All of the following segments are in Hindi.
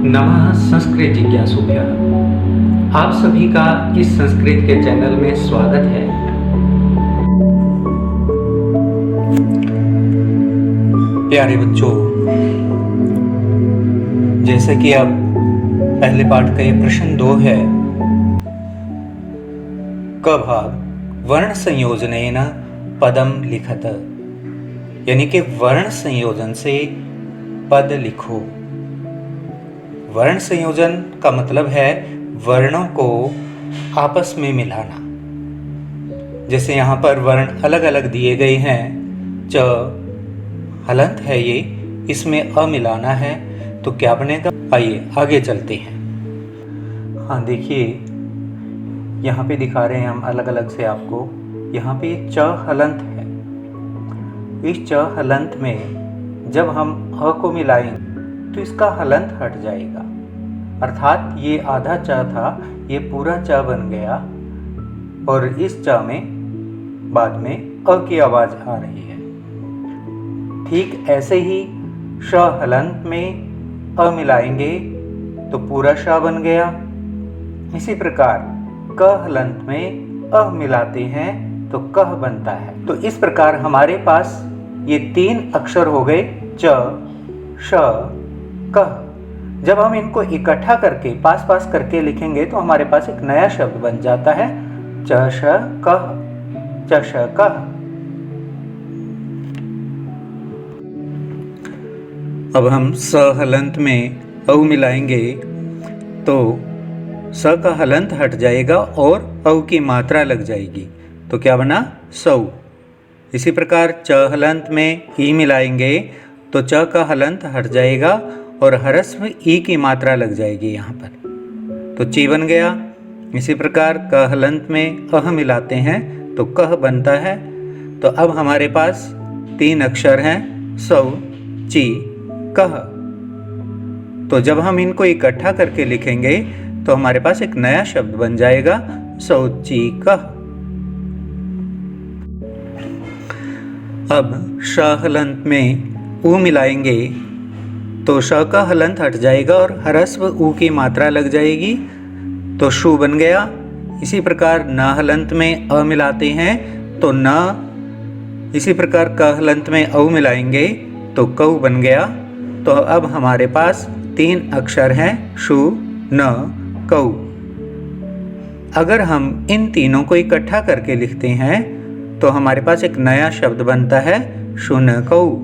नमः संस्कृत जिज्ञासुभ्यः। आप सभी का इस संस्कृत के चैनल में स्वागत है। प्यारे बच्चों, जैसे कि अब पहले पाठ का ये प्रश्न 2 है, क भाग वर्ण संयोजनेन पदम लिखत, यानी कि वर्ण संयोजन से पद लिखो। वर्ण संयोजन का मतलब है वर्णों को आपस में मिलाना। जैसे यहाँ पर वर्ण अलग अलग दिए गए हैं। च हलंत है ये, इसमें अ मिलाना है तो क्या बनेगा? आइए आगे चलते हैं। हाँ देखिए, यहाँ पे दिखा रहे हैं हम अलग अलग से आपको। यहाँ पे च हलंत है। इस च हलंत में जब हम अ को मिलाएंगे तो इसका हलंत हट जाएगा, अर्थात ये आधा च था, ये पूरा च बन गया और इस च में बाद में अ की आवाज आ रही है। ठीक ऐसे ही श हलंत में अ मिलाएंगे तो पूरा श बन गया। इसी प्रकार क हलंत में अ मिलाते हैं तो कह बनता है। तो इस प्रकार हमारे पास ये 3 अक्षर हो गए, च श कह। जब हम इनको इकट्ठा करके पास पास करके लिखेंगे तो हमारे पास एक नया शब्द बन जाता है, च श कह, च श कह। अब हम स हलंत में औ मिलाएंगे तो स का हलंत हट जाएगा और औ की मात्रा लग जाएगी, तो क्या बना? सौ। इसी प्रकार च हलंत में ई मिलाएंगे तो च का हलंत हट जाएगा और हरस्व ई की मात्रा लग जाएगी यहाँ पर, तो ची बन गया। इसी प्रकार क हलंत में अह मिलाते हैं तो कह बनता है। तो अब हमारे पास 3 अक्षर हैं, सौ, ची, कह। तो जब हम इनको इकट्ठा करके लिखेंगे तो हमारे पास एक नया शब्द बन जाएगा, सौची कह। अब श हलंत में ऊ मिलाएंगे तो श का हलंत हट जाएगा और हरस्व ऊ की मात्रा लग जाएगी, तो शु बन गया। इसी प्रकार न हलंत में अ मिलाते हैं तो न। इसी प्रकार क हलंत में औ मिलाएंगे तो कऊ बन गया। तो अब हमारे पास 3 अक्षर हैं, शु, न, कऊ। अगर हम इन तीनों को इकट्ठा करके लिखते हैं तो हमारे पास एक नया शब्द बनता है, शुनकऊ।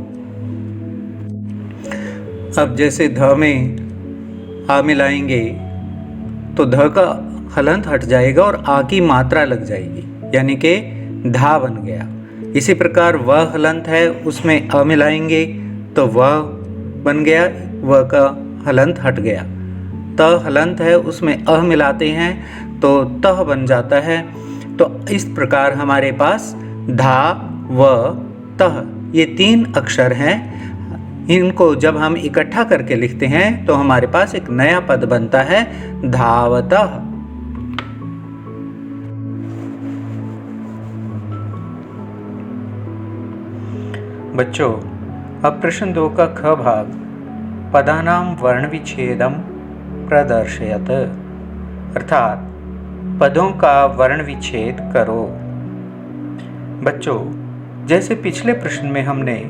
अब जैसे ध में आ मिलाएंगे तो ध का हलंत हट जाएगा और आ की मात्रा लग जाएगी, यानी कि धा बन गया। इसी प्रकार व हलंत है, उसमें अ मिलाएंगे तो व बन गया, व का हलंत हट गया। त हलंत है, उसमें अ मिलाते हैं तो तह बन जाता है। तो इस प्रकार हमारे पास धा, व, तह ये 3 अक्षर हैं। इनको जब हम इकट्ठा करके लिखते हैं तो हमारे पास एक नया पद बनता है, धावतः। बच्चों, अब प्रश्न 2 का ख भाग पदानां वर्ण विच्छेदम प्रदर्शयत, अर्थात पदों का वर्ण विच्छेद करो। बच्चों, जैसे पिछले प्रश्न में हमने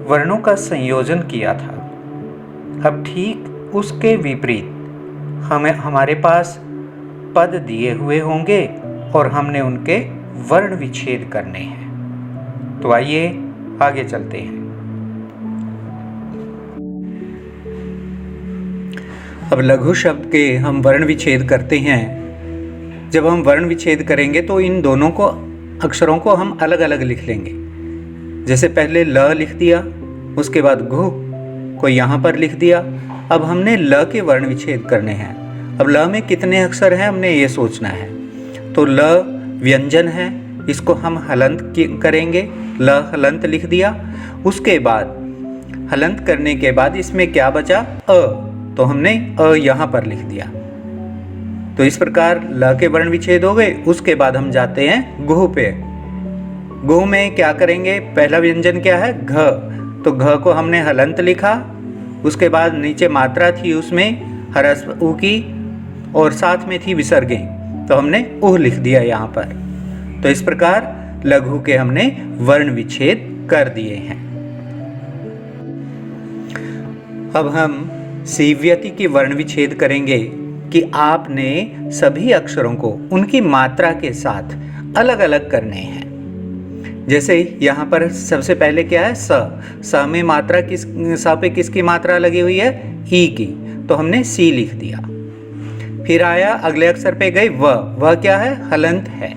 वर्णों का संयोजन किया था, अब ठीक उसके विपरीत हमारे पास पद दिए हुए होंगे और हमने उनके वर्ण विच्छेद करने हैं। तो आइए आगे चलते हैं। अब लघु शब्द के हम वर्ण विच्छेद करते हैं। जब हम वर्ण विच्छेद करेंगे तो इन दोनों को अक्षरों को हम अलग अलग लिख लेंगे। जैसे पहले ल लिख दिया, उसके बाद घु को यहाँ पर लिख दिया। अब हमने ल के वर्ण विच्छेद करने हैं। अब ल में कितने अक्षर हैं हमने ये सोचना है। तो ल व्यंजन है, इसको हम हलंत करेंगे, ल हलंत लिख दिया। उसके बाद हलंत करने के बाद इसमें क्या बचा? अ, तो हमने अ यहाँ पर लिख दिया। तो इस प्रकार ल के वर्ण विच्छेद हो गए। उसके बाद हम जाते हैं गुह पे। गुह में क्या करेंगे? पहला व्यंजन क्या है? घ, तो घ को हमने हलंत लिखा, उसके बाद नीचे मात्रा थी उसमें ह्रस्व उ की और साथ में थी विसर्गें, तो हमने उह लिख दिया यहाँ पर। तो इस प्रकार लघु के हमने वर्ण विच्छेद कर दिए हैं। अब हम सीव्यति की वर्ण विच्छेद करेंगे कि आपने सभी अक्षरों को उनकी मात्रा के साथ अलग अलग करने हैं। जैसे यहाँ पर सबसे पहले क्या है, स में मात्रा स पे किसकी मात्रा लगी हुई है, ई की, तो हमने सी लिख दिया। फिर आया अगले अक्षर पे गई वह क्या है, हलंत है,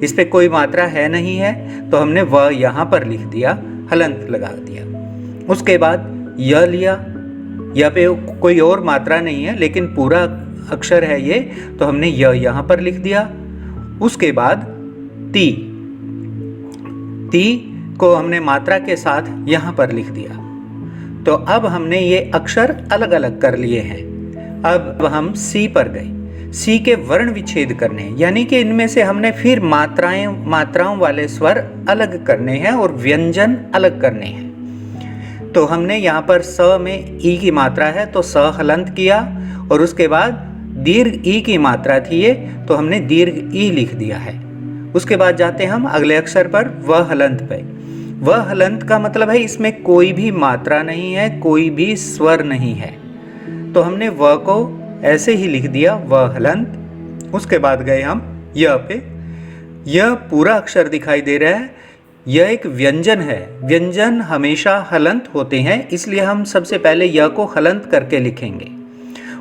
इस पे कोई मात्रा है नहीं है, तो हमने वह यहाँ पर लिख दिया, हलंत लगा दिया। उसके बाद य लिया, य पे कोई और मात्रा नहीं है लेकिन पूरा अक्षर है ये, तो हमने य यहाँ पर लिख दिया। उसके बाद ती को हमने मात्रा के साथ यहाँ पर लिख दिया। तो अब हमने ये अक्षर अलग अलग कर लिए हैं। अब हम सी पर गए, सी के वर्ण विच्छेद करने हैं, यानी कि इनमें से हमने फिर मात्राओं वाले स्वर अलग करने हैं और व्यंजन अलग करने हैं। तो हमने यहाँ पर स में ई की मात्रा है तो स हलंत किया, और उसके बाद दीर्घ ई की मात्रा थी ये, तो हमने दीर्घ ई लिख दिया है। उसके बाद जाते हम अगले अक्षर पर व हलंत पे। व हलंत का मतलब है इसमें कोई भी मात्रा नहीं है, कोई भी स्वर नहीं है, तो हमने व को ऐसे ही लिख दिया, व हलंत। उसके बाद गए हम य पे। यह पूरा अक्षर दिखाई दे रहा है, यह एक व्यंजन है। व्यंजन हमेशा हलंत होते हैं, इसलिए हम सबसे पहले य को हलंत करके लिखेंगे।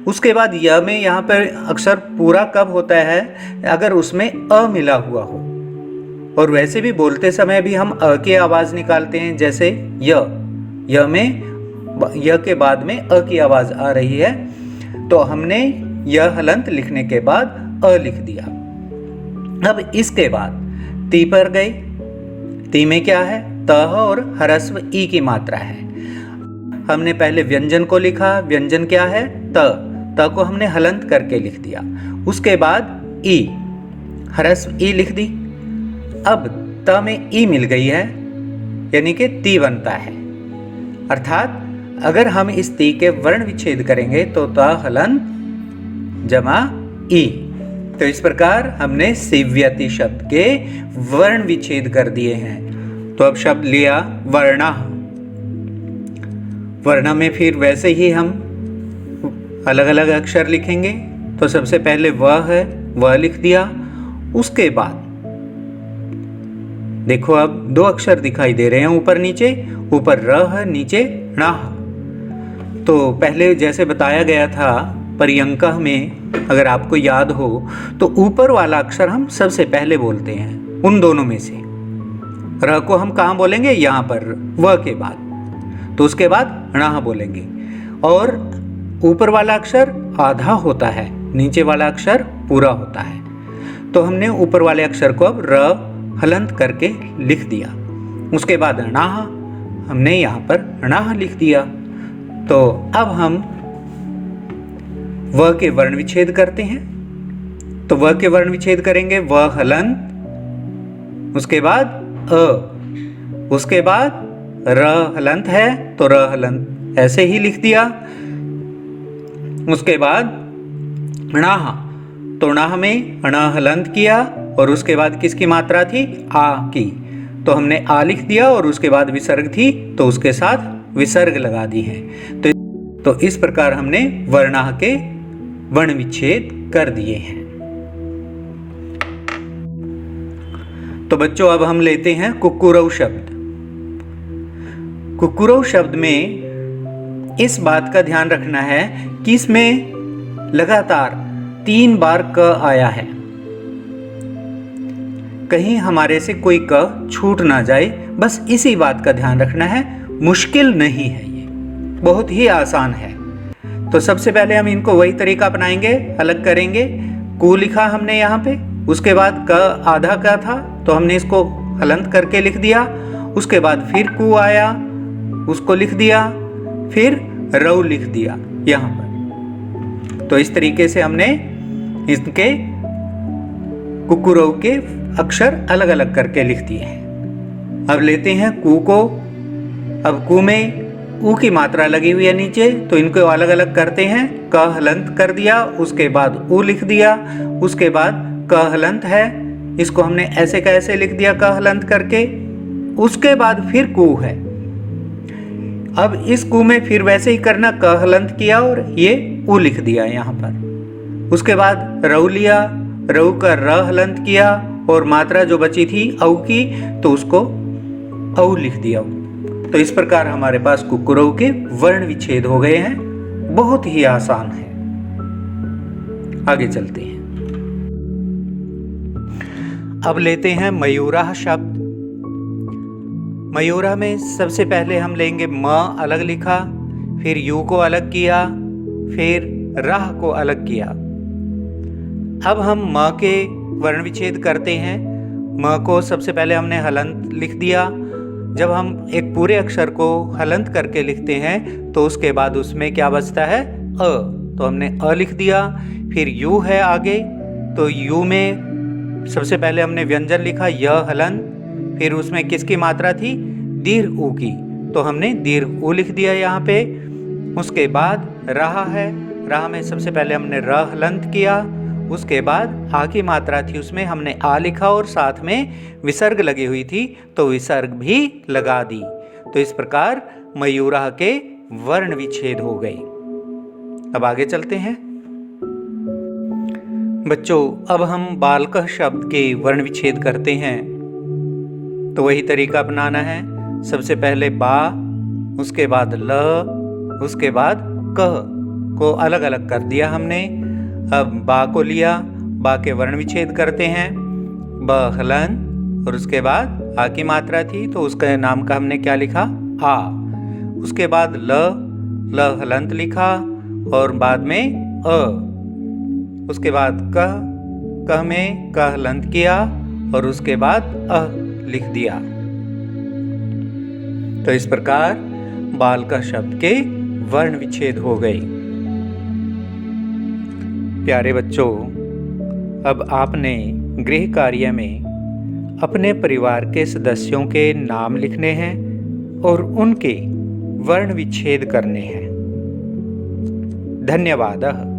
उसके बाद य में यहाँ पर अक्षर पूरा कब होता है, अगर उसमें अ मिला हुआ हो, और वैसे भी बोलते समय भी हम अ की आवाज़ निकालते हैं, जैसे य में य के बाद में अ की आवाज़ आ रही है, तो हमने य हलंत लिखने के बाद अ लिख दिया। अब इसके बाद ती पर गए। ती में क्या है, त और ह्रस्व ई की मात्रा है। हमने पहले व्यंजन को लिखा, व्यंजन क्या है, त को हमने हलंत करके लिख दिया। उसके बाद ई, ह्रस्व ई लिख दी। अब त में ई मिल गई है, यानी कि ती बनता है। अर्थात अगर हम इस ती के वर्ण विच्छेद करेंगे तो त हलंत जमा ई। तो इस प्रकार हमने सीव्यति शब्द के वर्ण विच्छेद कर दिए हैं। तो अब शब्द लिया वर्णा। वर्णा में फिर वैसे ही हम अलग अलग अक्षर लिखेंगे। तो सबसे पहले वह है, वह लिख दिया। उसके बाद देखो अब दो अक्षर दिखाई दे रहे हैं ऊपर नीचे, ऊपर र है, नीचे ण। तो पहले जैसे बताया गया था पर्यंकः में, अगर आपको याद हो, तो ऊपर वाला अक्षर हम सबसे पहले बोलते हैं उन दोनों में से। र को हम कहाँ बोलेंगे, यहाँ पर व के बाद, तो उसके बाद ण बोलेंगे। और ऊपर वाला अक्षर आधा होता है, नीचे वाला अक्षर पूरा होता है। तो हमने ऊपर वाले अक्षर को अब र हलंत करके लिख दिया। उसके बाद णाह हमने यहाँ पर णाह लिख दिया। तो अब हम व के वर्ण विच्छेद करते हैं। तो व के वर्ण विच्छेद करेंगे, व हलंत, उसके बाद अ, उसके बाद र हलंत है तो र हलंत ऐसे ही लिख दिया। उसके बाद णाह, तो णाह में ण हलंत किया, और उसके बाद किसकी मात्रा थी, आ की, तो हमने आ लिख दिया। और उसके बाद विसर्ग थी तो उसके साथ विसर्ग लगा दी है। तो इस प्रकार हमने वर्णाह के वर्ण विच्छेद कर दिए हैं। तो बच्चों अब हम लेते हैं कुक्कुरौ शब्द। कुक्कुरौ शब्द में इस बात का ध्यान रखना है कि इसमें लगातार 3 बार क आया है। कहीं हमारे से कोई क छूट ना जाए, बस इसी बात का ध्यान रखना है। मुश्किल नहीं है, ये बहुत ही आसान है। तो सबसे पहले हम इनको वही तरीका अपनाएंगे, अलग करेंगे। कु लिखा हमने यहाँ पे, उसके बाद क आधा का था तो हमने इसको हलंत करके लिख दिया। उसके बाद फिर कु आया, उसको लिख दिया, फिर रौ लिख दिया यहाँ पर। तो इस तरीके से हमने इसके कुक्कुरौ के अक्षर अलग अलग करके लिख दिए हैं। अब लेते हैं कु को। अब कु में ऊ की मात्रा लगी हुई है नीचे, तो इनको अलग अलग करते हैं। क हलंत कर दिया, उसके बाद ऊ लिख दिया, उसके बाद क हलंत है, इसको हमने ऐसे का ऐसे लिख दिया क हलंत करके। उसके बाद फिर कू है। अब इस कू में फिर वैसे ही करना, क हलंत किया और ये ऊ लिख दिया यहाँ पर। उसके बाद रऊ लिया, रऊ का र हलंत किया और मात्रा जो बची थी औ की, तो उसको औ लिख दिया। तो इस प्रकार हमारे पास कुकुरऊ के वर्ण विच्छेद हो गए हैं। बहुत ही आसान है। आगे चलते हैं। अब लेते हैं मयूराह शब्द। मयूराह में सबसे पहले हम लेंगे म अलग लिखा, फिर यू को अलग किया, फिर राह को अलग किया। अब हम म के वर्ण विच्छेद करते हैं। म को सबसे पहले हमने हलंत लिख दिया। जब हम एक पूरे अक्षर को हलंत करके लिखते हैं तो उसके बाद उसमें क्या बचता है, अ, तो हमने अ लिख दिया। फिर यू है आगे, तो यू में सबसे पहले हमने व्यंजन लिखा य हलंत, फिर उसमें किसकी मात्रा थी, दीर्घ ऊ की, तो हमने दीर्घ ऊ लिख दिया यहाँ पे। उसके बाद राह है, राह में सबसे पहले हमने र हलंत किया, उसके बाद आ की मात्रा थी उसमें हमने आ लिखा और साथ में विसर्ग लगी हुई थी तो विसर्ग भी लगा दी। तो इस प्रकार मयूराह के वर्ण विच्छेद हो गए। अब आगे चलते हैं। बच्चों, अब हम बालकः शब्द के वर्ण विच्छेद करते हैं। तो वही तरीका अपनाना है। सबसे पहले बा, उसके बाद ल, उसके बाद कह को अलग अलग कर दिया हमने। अब बा को लिया, बा के वर्ण विच्छेद करते हैं। ब हलंत और उसके बाद आ की मात्रा थी तो उसके नाम का हमने क्या लिखा, आ। उसके बाद ल हलंत लिखा और बाद में अ। उसके बाद कह में क हलंत किया और उसके बाद अ लिख दिया। तो इस प्रकार बालकः शब्द के वर्ण विच्छेद हो गए। प्यारे बच्चों, अब आपने गृह कार्य में अपने परिवार के सदस्यों के नाम लिखने हैं और उनके वर्ण विच्छेद करने हैं। धन्यवाद।